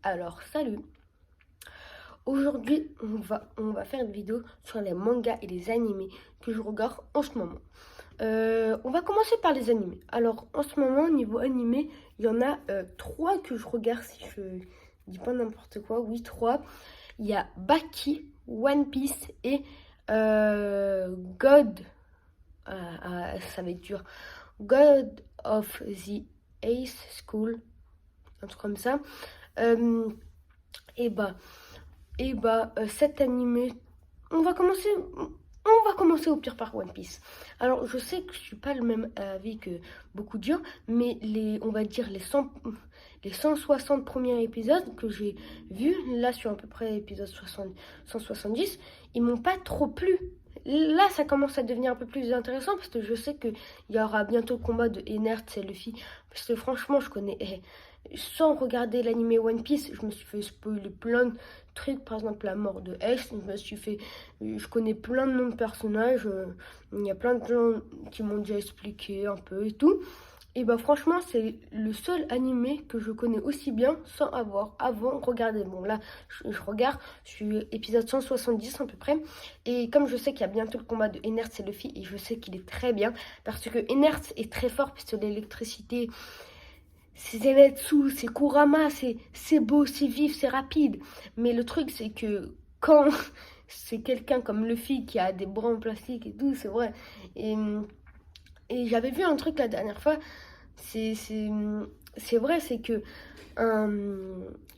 Alors salut. Aujourd'hui on va faire une vidéo sur les mangas et les animés que je regarde en ce moment. On va commencer par les animés. Alors en ce moment niveau animé, il y en a trois que je regarde si je dis pas n'importe quoi. Oui, trois. Il y a Baki, One Piece et God. Ça va être dur. God of the Ace School, un truc comme ça. Euh, et bah cet animé, on va commencer, on va commencer au pire par One Piece. Alors, je sais que je suis pas le même avis que beaucoup de gens, mais on va dire les 160 premiers épisodes que j'ai vus, là sur à peu près épisode 60, 170, ils m'ont pas trop plu. Là, ça commence à devenir un peu plus intéressant parce que je sais qu'il y aura bientôt le combat de Ennard et Luffy. Parce que franchement, je connais. Sans regarder l'animé One Piece, je me suis fait spoiler plein de trucs, par exemple la mort de Ace, je connais plein de noms de personnages, il y a plein de gens qui m'ont déjà expliqué un peu et tout. Et bah franchement, c'est le seul animé que je connais aussi bien sans avoir avant regardé. Bon là, je regarde, je suis épisode 170 à peu près. Et comme je sais qu'il y a bientôt le combat de Ennard et Luffy, et je sais qu'il est très bien, parce que Ennard est très fort, parce que l'électricité, c'est Zenitsu, c'est Kurama, c'est beau, c'est vif, c'est rapide. Mais le truc, c'est que quand c'est quelqu'un comme Luffy qui a des bras en plastique et tout, c'est vrai. Et, et j'avais vu un truc la dernière fois, c'est c'est- c'est vrai, c'est que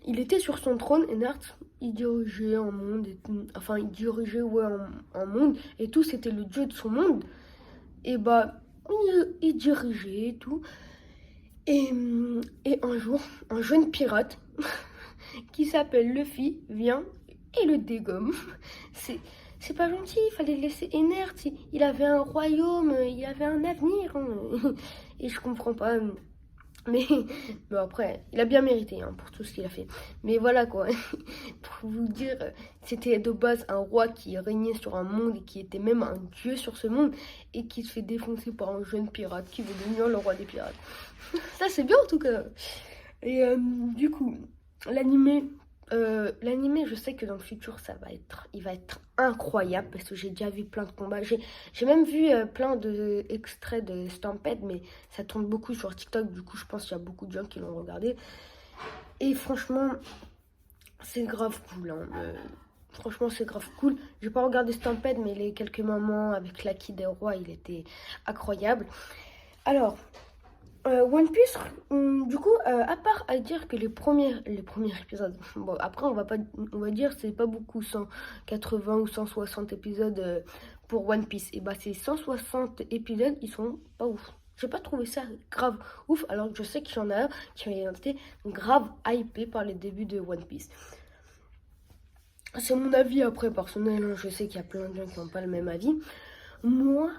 il était sur son trône, Ennard, il dirigeait un monde, enfin il dirigeait ouais, un monde, et tout, c'était le dieu de son monde. Et bah, il dirigeait et tout. Et un jour, un jeune pirate qui s'appelle Luffy vient et le dégomme. C'est, c'est pas gentil, il fallait le laisser inerte. Il avait un royaume, il avait un avenir. Et je comprends pas. Mais bon, après, il a bien mérité pour tout ce qu'il a fait. Mais voilà quoi, pour vous dire, c'était de base un roi qui régnait sur un monde et qui était même un dieu sur ce monde et qui se fait défoncer par un jeune pirate qui veut devenir le roi des pirates. Ça c'est bien en tout cas. Et du coup, l'animé, l'animé, je sais que dans le futur, il va être incroyable parce que j'ai déjà vu plein de combats. J'ai même vu plein de extraits de Stampede, mais ça tourne beaucoup sur TikTok. Du coup, je pense qu'il y a beaucoup de gens qui l'ont regardé. Et franchement, c'est grave cool. Hein. Franchement, c'est grave cool. J'ai pas regardé Stampede, mais les quelques moments avec Lucky des Rois, il était incroyable. Alors, One Piece, du coup, à part à dire que les premiers épisodes, bon, après, on va dire c'est pas beaucoup, 180 ou 160 épisodes pour One Piece. Et bah, ces 160 épisodes, ils sont pas ouf. J'ai pas trouvé ça grave ouf, alors que je sais qu'il y en a un qui a été grave hypé par les débuts de One Piece. C'est mon avis après personnel, hein. Je sais qu'il y a plein de gens qui n'ont pas le même avis. Moi,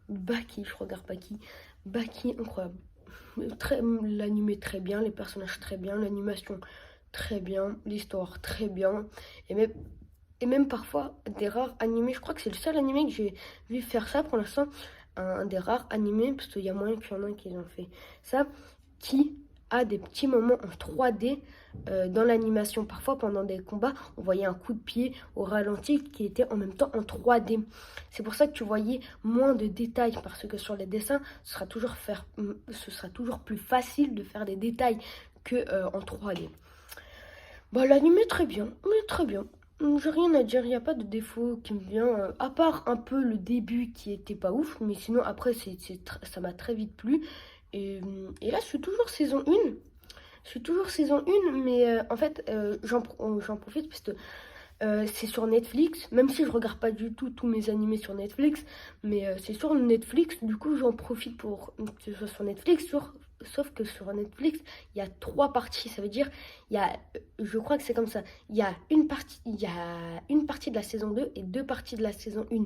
Baki, je regarde Baki. Baki, incroyable. L'animé très bien, les personnages très bien, l'animation très bien, l'histoire très bien. Et même, et même parfois des rares animés, je crois que c'est le seul animé que j'ai vu faire ça pour l'instant. Un des rares animés, parce qu'il y a moyen qu'il y en a qui ont fait ça, qui a des petits moments en 3D dans l'animation. Parfois, pendant des combats, on voyait un coup de pied au ralenti qui était en même temps en 3D. C'est pour ça que tu voyais moins de détails, parce que sur les dessins, ce sera toujours plus facile de faire des détails que en 3D. Bah, l'anime est très bien, mais très bien. J'ai rien à dire, il n'y a pas de défaut qui me vient, à part un peu le début qui était pas ouf, mais sinon après ça m'a très vite plu. Et là je suis toujours saison 1. Je suis toujours saison 1, mais en fait j'en profite parce que c'est sur Netflix, même si je regarde pas du tout tous mes animés sur Netflix, mais c'est sur Netflix, du coup j'en profite pour que ce soit sur Netflix, sauf que sur Netflix, il y a trois parties, ça veut dire, je crois que c'est comme ça, il y a une partie de la saison 2 et deux parties de la saison 1.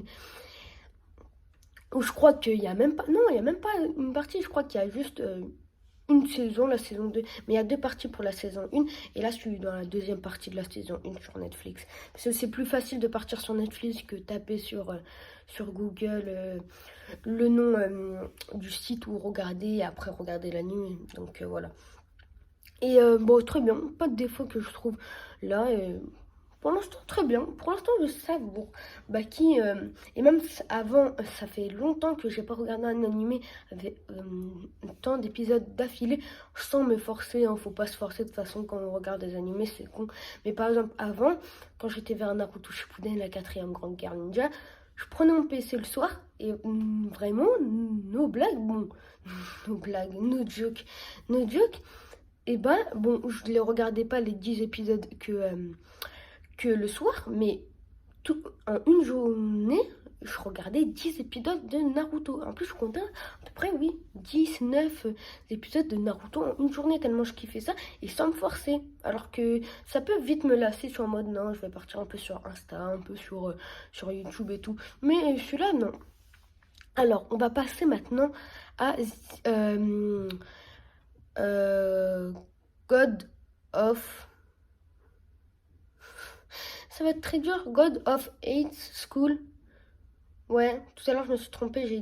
Ou je crois qu'il y a même pas, non, il y a même pas une partie, je crois qu'il y a juste une saison, la saison 2. Mais il y a deux parties pour la saison 1. Et là, je suis dans la deuxième partie de la saison 1 sur Netflix. Parce que c'est plus facile de partir sur Netflix que taper sur Google le nom du site où regarder et après regarder l'anime. Donc voilà. Et bon, très bien, pas de défaut que je trouve là. Pour l'instant, très bien. Pour l'instant, je savoure. Baki, et même avant, ça fait longtemps que j'ai pas regardé un animé avec tant d'épisodes d'affilée sans me forcer. Hein. Faut pas se forcer de toute façon quand on regarde des animés, c'est con. Mais par exemple, avant, quand j'étais vers Naruto Shippuden, la quatrième grande guerre ninja, je prenais mon PC le soir et vraiment, no blague, bon, no blague, no joke. Et ben, bon, je ne les regardais pas les 10 épisodes que le soir, mais en une journée, je regardais 10 épisodes de Naruto. En plus, je comptais à peu près, oui, 10, 9 épisodes de Naruto en une journée, tellement je kiffais ça, et sans me forcer. Alors que ça peut vite me lasser sur en mode, non, je vais partir un peu sur Insta, un peu sur YouTube et tout. Mais celui-là, non. Alors, on va passer maintenant à God of... Ça va être très dur. God of Hate School. Ouais, tout à l'heure je me suis trompée, j'ai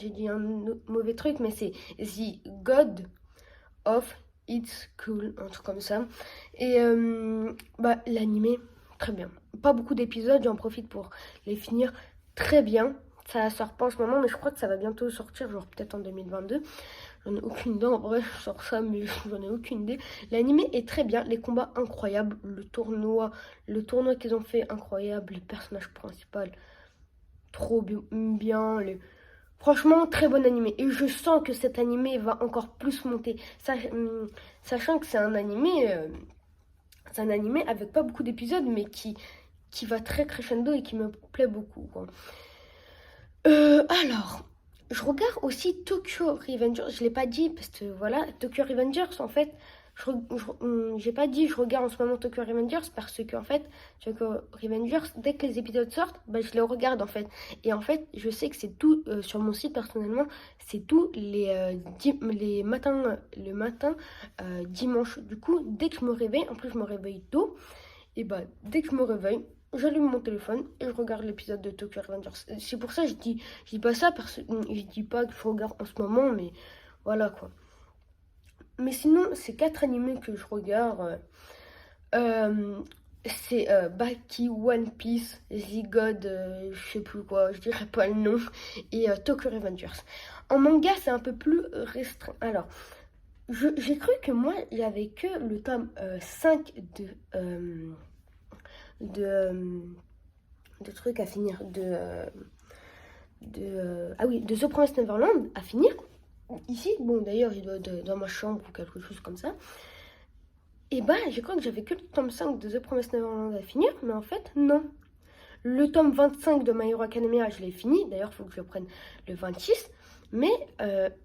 dit un mauvais truc, mais c'est The God of Hate School, un truc comme ça. Et bah l'animé, très bien. Pas beaucoup d'épisodes, j'en profite pour les finir très bien. Ça sort pas en ce moment, mais je crois que ça va bientôt sortir, genre peut-être en 2022. J'en ai aucune idée, en vrai, je sors ça, mais j'en ai aucune idée. L'animé est très bien, les combats incroyables, le tournoi qu'ils ont fait incroyable, les personnages principaux trop bien. Franchement, très bon animé. Et je sens que cet animé va encore plus monter. Sachant que c'est un animé avec pas beaucoup d'épisodes, mais qui va très crescendo et qui me plaît beaucoup, quoi. Alors, je regarde aussi Tokyo Revengers. Je l'ai pas dit parce que voilà, Tokyo Revengers, en fait, j'ai pas dit je regarde en ce moment Tokyo Revengers parce que en fait, Tokyo Revengers, dès que les épisodes sortent, bah, je les regarde en fait. Et en fait, je sais que c'est tout sur mon site personnellement, c'est tous les matins, le matin, dimanche. Du coup, dès que je me réveille, en plus je me réveille tôt, et bah dès que je me réveille, j'allume mon téléphone et je regarde l'épisode de Tokyo Revengers. C'est pour ça que je dis pas ça parce que je dis pas que je regarde en ce moment, mais voilà quoi. Mais sinon, ces 4 animés que je regarde, c'est Baki, One Piece, The God, je sais plus quoi, je dirais pas le nom, et Tokyo Revengers. En manga, c'est un peu plus restreint. Alors, j'ai cru que moi, il y avait que le tome 5 de trucs à finir, ah oui, de The Promised Neverland à finir. Ici, bon d'ailleurs, il doit être dans ma chambre ou quelque chose comme ça. Et bah, j'ai cru que j'avais que le tome 5 de The Promised Neverland à finir, mais en fait, non. Le tome 25 de My Hero Academia, je l'ai fini. D'ailleurs, il faut que je prenne le 26. Mais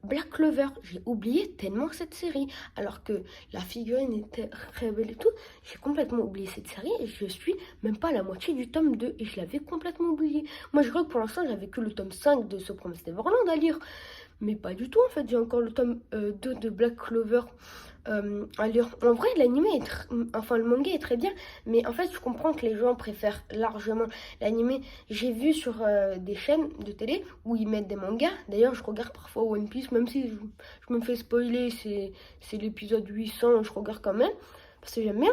Black Clover, j'ai oublié tellement cette série. Alors que la figurine était très belle et tout. J'ai complètement oublié cette série et je suis même pas à la moitié du tome 2. Et je l'avais complètement oublié. Moi, je crois que pour l'instant, j'avais que le tome 5 de The Promised Neverland à lire. Mais pas du tout, en fait. J'ai encore le tome 2 de Black Clover à lire. En vrai, l'anime enfin le manga est très bien, mais en fait, je comprends que les gens préfèrent largement l'anime. J'ai vu sur des chaînes de télé où ils mettent des mangas. D'ailleurs, je regarde parfois One Piece, même si je me fais spoiler, c'est l'épisode 800, je regarde quand même, parce que j'aime bien.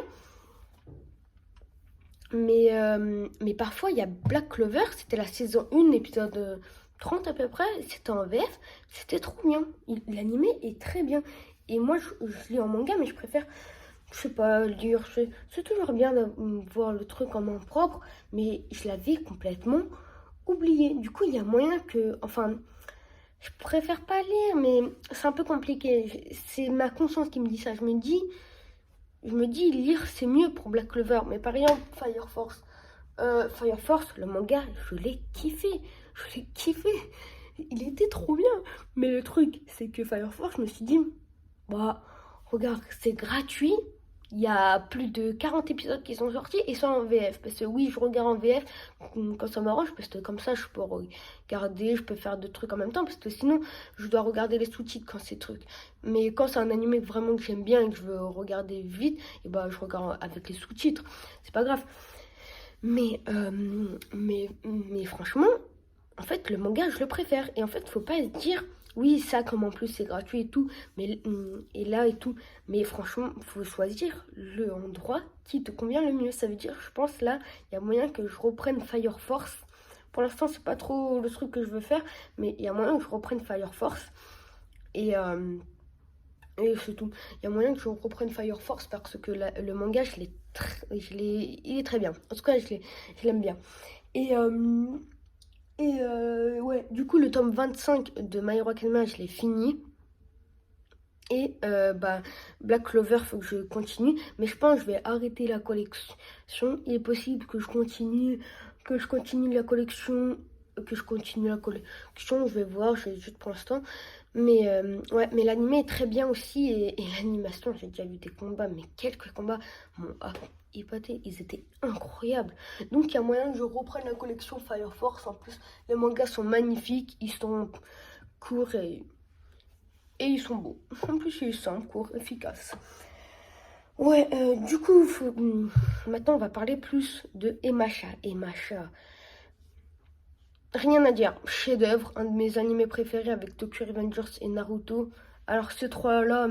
Mais parfois, il y a Black Clover, c'était la saison 1, épisode 30 à peu près, c'était en VF, c'était trop bien. L'anime est très bien. Et moi, je lis en manga, mais je préfère, je sais pas, lire. C'est toujours bien de voir le truc en main propre, mais je l'avais complètement oublié. Du coup, il y a moyen que, enfin, je préfère pas lire, mais c'est un peu compliqué. C'est ma conscience qui me dit ça. Je me dis lire c'est mieux pour Black Clover, mais par exemple Fire Force. Fire Force, le manga, je l'ai kiffé. Je l'ai kiffé. Il était trop bien. Mais le truc, c'est que Fire Force, je me suis dit, bah, regarde, c'est gratuit. Il y a plus de 40 épisodes qui sont sortis et sont en VF. Parce que oui, je regarde en VF quand ça m'arrange, parce que comme ça, je peux regarder, je peux faire deux trucs en même temps. Parce que sinon, je dois regarder les sous-titres quand c'est truc. Mais quand c'est un animé vraiment que j'aime bien et que je veux regarder vite, et bah, je regarde avec les sous-titres. C'est pas grave. Mais franchement, en fait, le manga, je le préfère. Et en fait, faut pas se dire, Oui, ça, comme en plus c'est gratuit et tout, mais et là et tout, mais franchement, faut choisir le endroit qui te convient le mieux. Ça veut dire, je pense là, il y a moyen que je reprenne Fire Force. Pour l'instant, c'est pas trop le truc que je veux faire, mais il y a moyen que je reprenne Fire Force et, euh, et c'est tout. Il y a moyen que je reprenne Fire Force parce que le manga, il est très bien. En tout cas, je l'aime bien. Et, euh, ouais, du coup, le tome 25 de My Hero Academia, je l'ai fini. Et bah, Black Clover, faut que je continue. Mais je pense que je vais arrêter la collection. Il est possible que je continue la collection. Je vais voir, je vais juste pour l'instant. Mais ouais, mais l'anime est très bien aussi. Et l'animation, j'ai déjà vu des combats. Mais quelques combats m'ont épaté. Ils étaient incroyables. Donc il y a moyen que je reprenne la collection Fire Force. En plus, les mangas sont magnifiques. Ils sont courts et ils sont beaux. En plus, ils sont simples, courts, efficaces. Ouais, du coup, maintenant, on va parler plus de Emacha. Emacha, rien à dire. Chef-d'œuvre, un de mes animés préférés avec Tokyo Revengers et Naruto. Alors, ces trois-là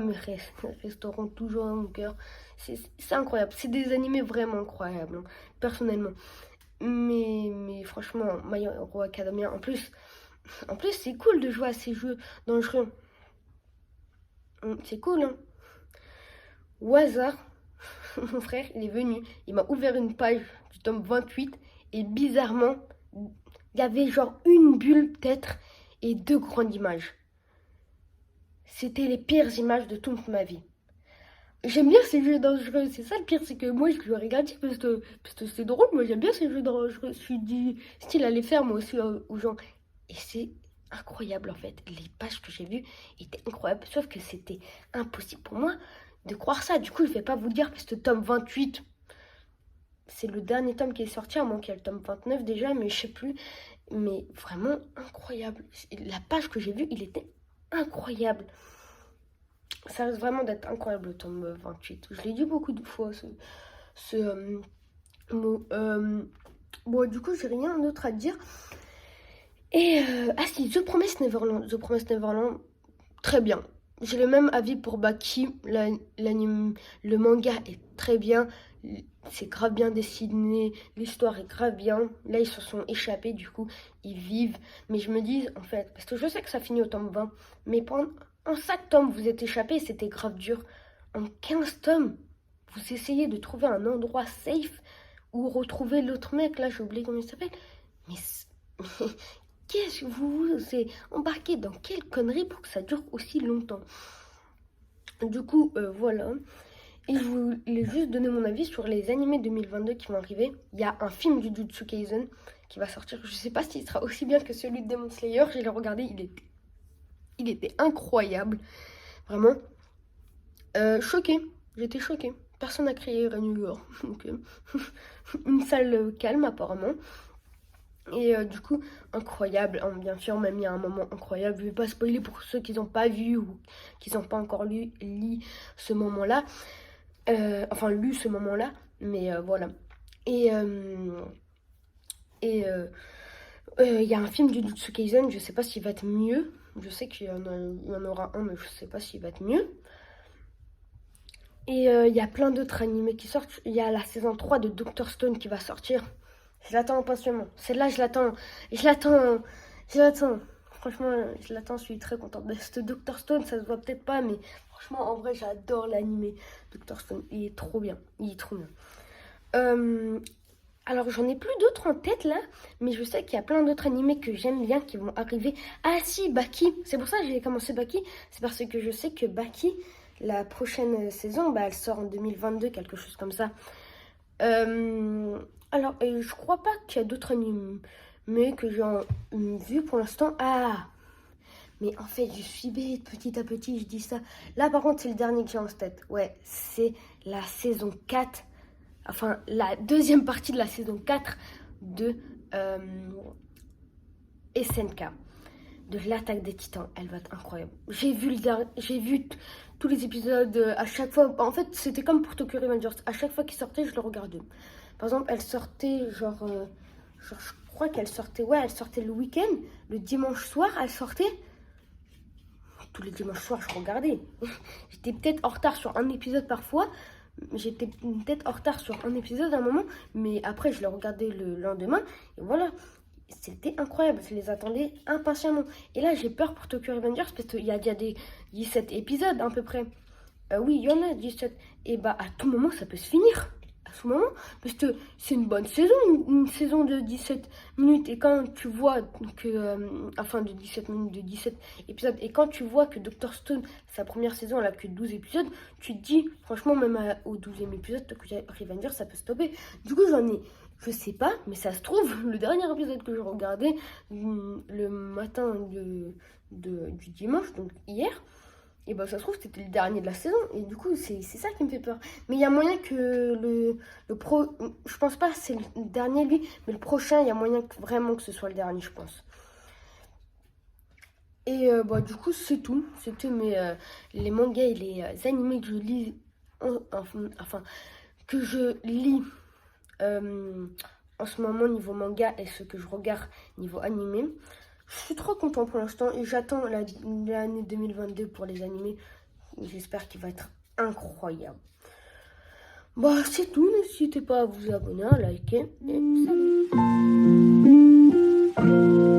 resteront toujours dans mon cœur. C'est incroyable. C'est des animés vraiment incroyables, hein, personnellement. Mais franchement, My Hero Academia, en plus, c'est cool de jouer à ces jeux dangereux. C'est cool, hein. Au hasard, mon frère, il est venu, il m'a ouvert une page du tome 28 et bizarrement, il y avait genre une bulle peut-être et deux grandes images. C'était les pires images de toute ma vie. J'aime bien ces jeux dangereux, c'est ça le pire, c'est que moi je le regarde parce que c'est drôle, moi j'aime bien ces jeux dangereux. Je suis du style à les faire moi aussi aux gens. Et c'est incroyable en fait, les pages que j'ai vues étaient incroyables, sauf que c'était impossible pour moi de croire ça. Du coup, je vais pas vous dire parce que tome 28, c'est le dernier tome qui est sorti, à moins qu'il y ait le tome 29 déjà, mais je sais plus. Mais vraiment incroyable. La page que j'ai vue, il était incroyable. Ça risque vraiment d'être incroyable le tome 28. Je l'ai dit beaucoup de fois ce mot. Bon, du coup, j'ai rien d'autre à dire. Et ah si, The Promised Neverland. The Promised Neverland, très bien. J'ai le même avis pour Baki. Le manga est très bien. C'est grave bien dessiné. L'histoire est grave bien. Là, ils se sont échappés. Du coup, ils vivent. Mais je me dis, en fait, parce que je sais que ça finit au tome 20. Mais en 5 tomes, vous êtes échappés. C'était grave dur. En 15 tomes, vous essayez de trouver un endroit safe où retrouver l'autre mec. Là, j'ai oublié comment il s'appelle. Mais qu'est-ce que vous vous êtes embarqué dans quelle connerie pour que ça dure aussi longtemps? Du coup, voilà. Et je voulais juste donner mon avis sur les animés 2022 qui vont arriver. Il y a un film du Jujutsu Kaisen qui va sortir. Je sais pas s'il sera aussi bien que celui de Demon Slayer. Je l'ai regardé, il était incroyable. Vraiment. Choquée. J'étais choquée. Personne n'a crié à New York. Donc, une salle calme apparemment. Et du coup, incroyable, hein, bien sûr, même il y a un moment incroyable. Je vais pas spoiler pour ceux qui n'ont pas vu ou qui n'ont pas encore lu ce moment-là. Enfin, lu ce moment-là, mais voilà. Et il y a un film du Jujutsu Kaisen, je sais pas s'il va être mieux. Je sais qu'il y en aura un, mais je sais pas s'il va être mieux. Et il y a plein d'autres animés qui sortent. Il y a la saison 3 de Dr. Stone qui va sortir. Je l'attends impatiemment. Celle-là, je l'attends. Je l'attends. Je l'attends. Franchement, je l'attends. Je suis très contente. Ce Dr. Stone, ça se voit peut-être pas, mais franchement, en vrai, j'adore l'animé. Dr. Stone, il est trop bien. Il est trop bien. Alors, j'en ai plus d'autres en tête là, mais je sais qu'il y a plein d'autres animés que j'aime bien qui vont arriver. Ah si, Baki. C'est pour ça que j'ai commencé Baki. C'est parce que je sais que Baki, la prochaine saison, bah, elle sort en 2022, quelque chose comme ça. Alors, je crois pas qu'il y a d'autres animés que j'ai vu pour l'instant. Ah, mais en fait, je suis bête petit à petit, je dis ça. Là, par contre, c'est le dernier que j'ai en tête. Ouais, c'est la saison 4. Enfin, la deuxième partie de la saison 4 de SNK. De l'attaque des titans. Elle va être incroyable. J'ai vu tous les épisodes à chaque fois. En fait, c'était comme pour Tokyo Revengers. À chaque fois qu'il sortait, je le regardais. Par exemple, elle sortait genre je crois qu'elle sortait, ouais, elle sortait le week-end, le dimanche soir, elle sortait. tous les dimanches soirs, je regardais. J'étais peut-être en retard sur un épisode parfois. J'étais peut-être en retard sur un épisode à un moment, mais après, je le regardais le lendemain. Et voilà, c'était incroyable. Je les attendais impatiemment. Et là, j'ai peur pour Tokyo Revengers parce qu'il y a déjà des 17 épisodes à peu près. Oui, il y en a 17. Et bah, à tout moment, ça peut se finir. À ce moment, parce que c'est une bonne saison, une saison de 17 minutes. Et quand tu vois que, enfin de 17 minutes, de 17 épisodes, et quand tu vois que Dr. Stone, sa première saison, elle a que 12 épisodes, tu te dis, franchement, même au 12e épisode, Tokyo Revengers, ça peut stopper. Du coup, je sais pas, mais ça se trouve, le dernier épisode que je regardais le matin du dimanche, donc hier, et bah ça se trouve c'était le dernier de la saison et du coup c'est ça qui me fait peur. Mais il y a moyen que je pense pas que c'est le dernier lui, mais le prochain il y a moyen vraiment que ce soit le dernier, je pense. Et bah du coup c'est tout, c'était les mangas et les animés que je lis, enfin que je lis en ce moment niveau manga et ce que je regarde niveau animé. Je suis trop content pour l'instant et j'attends l'année 2022 pour les animés. J'espère qu'il va être incroyable. Bah c'est tout, n'hésitez pas à vous abonner, à liker et salut.